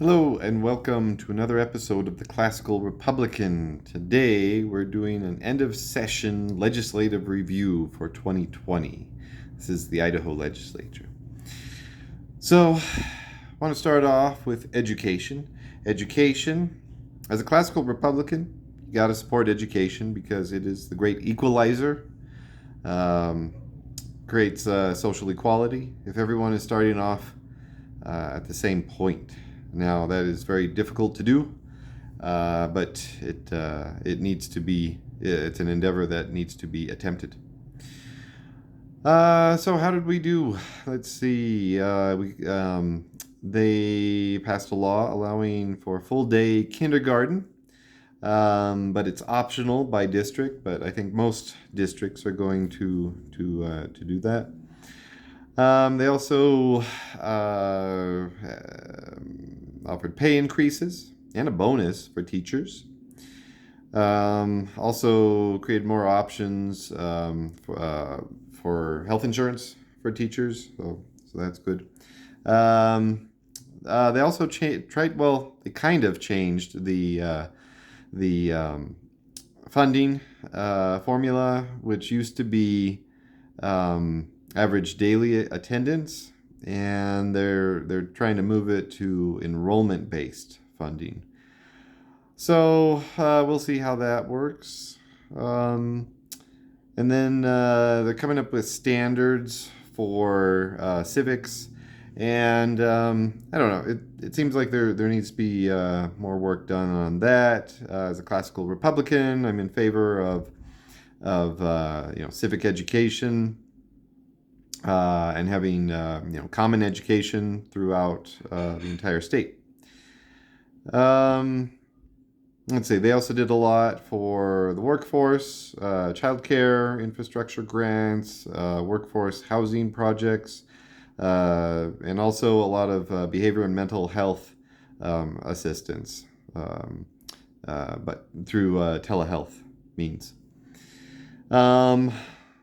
Hello and welcome to another episode of the Classical Republican. Today we're doing an end of session legislative review for 2020. This is the Idaho legislature. So I want to start off with education. Education, as a classical Republican, you got to support education because it is the great equalizer. Creates social equality if everyone is starting off at the same point. Now that is very difficult to do, but it needs to be. It's an endeavor that needs to be attempted. So how did we do? Let's see. They passed a law allowing for full day kindergarten, but it's optional by district. But I think most districts are going to do that. They also offered pay increases and a bonus for teachers. Also created more options for health insurance for teachers, so that's good. They also they kind of changed the funding formula, which used to be average daily attendance, and they're trying to move it to enrollment-based funding. So we'll see how that works. And then they're coming up with standards for civics, and I don't know. It seems like there needs to be more work done on that. As a classical Republican, I'm in favor of civic education. And having common education throughout the entire state. Let's see. They also did a lot for the workforce, childcare, infrastructure grants, workforce housing projects, and also a lot of behavioral and mental health assistance, but through telehealth means.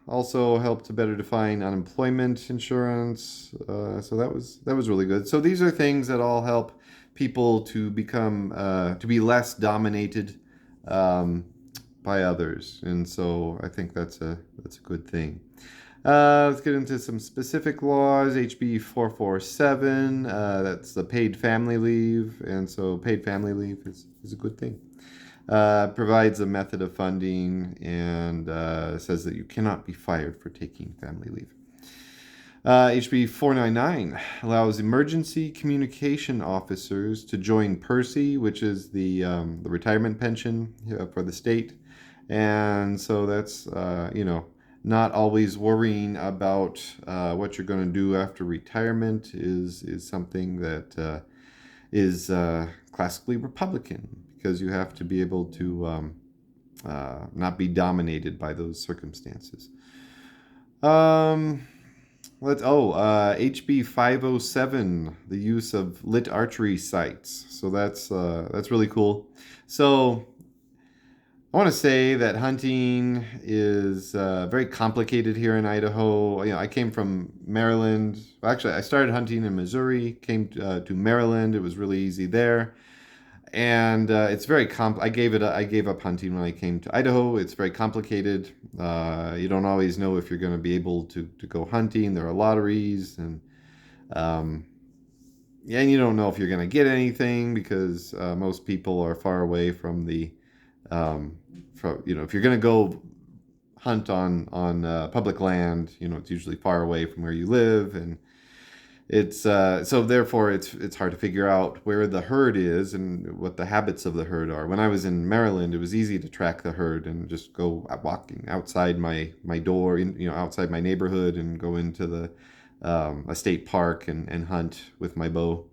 Also helped to better define unemployment insurance. So that was really good. So these are things that all help people to become to be less dominated by others, and so I think that's a good thing. Let's get into some specific laws. HB 447. That's the paid family leave, and so paid family leave is a good thing. Provides a method of funding and says that you cannot be fired for taking family leave. HB 499 allows emergency communication officers to join PERSI, which is the retirement pension for the state. And so that's, not always worrying about what you're going to do after retirement is something that is classically Republican, because you have to be able to not be dominated by those circumstances. HB 507, the use of lit archery sites. So that's really cool. So I want to say that hunting is very complicated here in Idaho. I came from Maryland. Actually, I started hunting in Missouri, came to Maryland. It was really easy there. And it's very I gave up hunting when I came to Idaho. It's very complicated. You don't always know if you're going to be able to go hunting. There are lotteries, and you don't know if you're going to get anything because most people are far away from the if you're going to go hunt on public land, it's usually far away from where you live, and it's so therefore it's hard to figure out where the herd is and what the habits of the herd are. When I was in Maryland, it was easy to track the herd and just go walking outside my door, outside my neighborhood, and go into the a state park and hunt with my bow.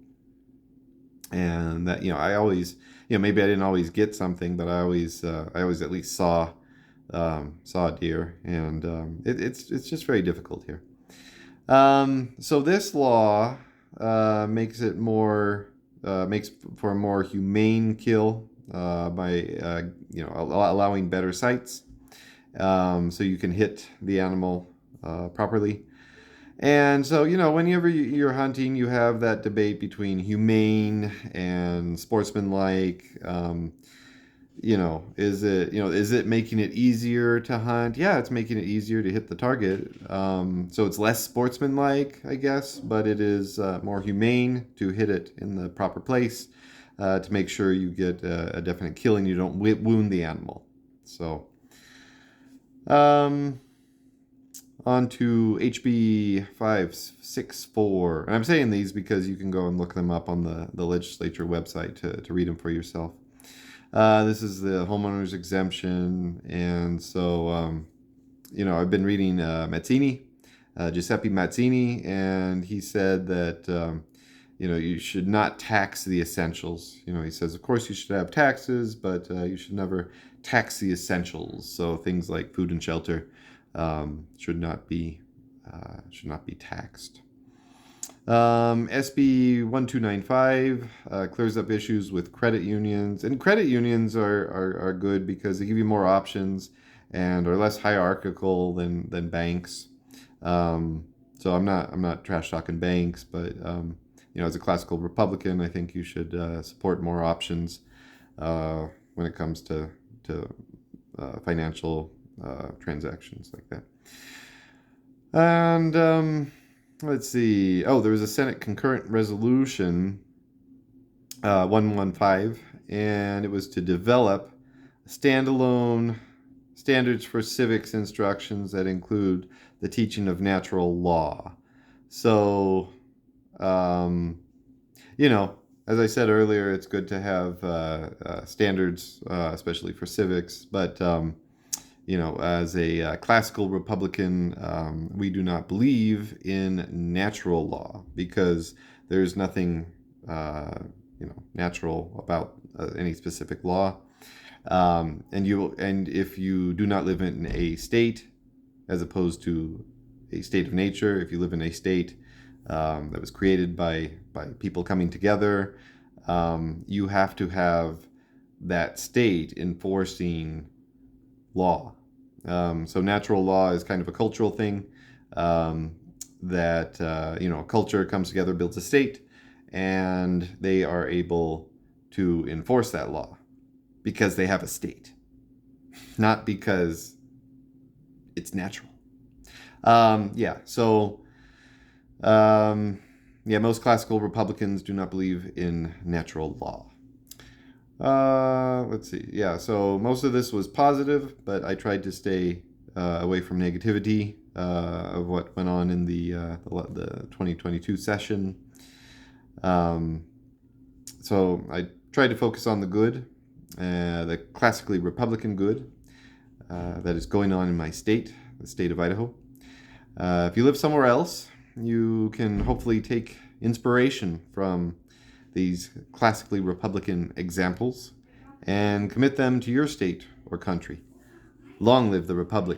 And that I always maybe I didn't always get something, but I always at least saw a deer, and it's just very difficult here. So this law makes for a more humane kill by allowing better sights, so you can hit the animal properly. And so, whenever you're hunting, you have that debate between humane and sportsmanlike. Is it making it easier to hunt? Yeah, it's making it easier to hit the target. So it's less sportsmanlike, I guess, but it is more humane to hit it in the proper place to make sure you get a definite kill and you don't wound the animal. So, um, on to HB 564. And I'm saying these because you can go and look them up on the legislature website to read them for yourself. This is the Homeowner'S Exemption. And so, I've been reading Mazzini, Giuseppe Mazzini, and he said that, you should not tax the essentials. He says, of course, you should have taxes, but you should never tax the essentials. So things like food and shelter should not be taxed. SB 1295 clears up issues with credit unions, and credit unions are good because they give you more options and are less hierarchical than banks. So I'm not trash talking banks, but as a classical Republican, I think you should support more options when it comes to financial transactions like that. And let's see. Oh, there was a Senate concurrent resolution 115, and it was to develop standalone standards for civics instructions that include the teaching of natural law. So, as I said earlier, it's good to have standards, especially for civics, but as a classical Republican, we do not believe in natural law because there's nothing, natural about any specific law. And if you do not live in a state, as opposed to a state of nature, if you live in a state that was created by people coming together, you have to have that state enforcing law. So natural law is kind of a cultural thing that, culture comes together, builds a state, and they are able to enforce that law because they have a state, not because it's natural. Most classical Republicans do not believe in natural law. Let's see. Yeah, so most of this was positive, but I tried to stay away from negativity of what went on in the 2022 session. So I tried to focus on the good, the classically Republican good that is going on in my state, the state of Idaho. If you live somewhere else, you can hopefully take inspiration from these classically Republican examples and commit them to your state or country. Long live the Republic.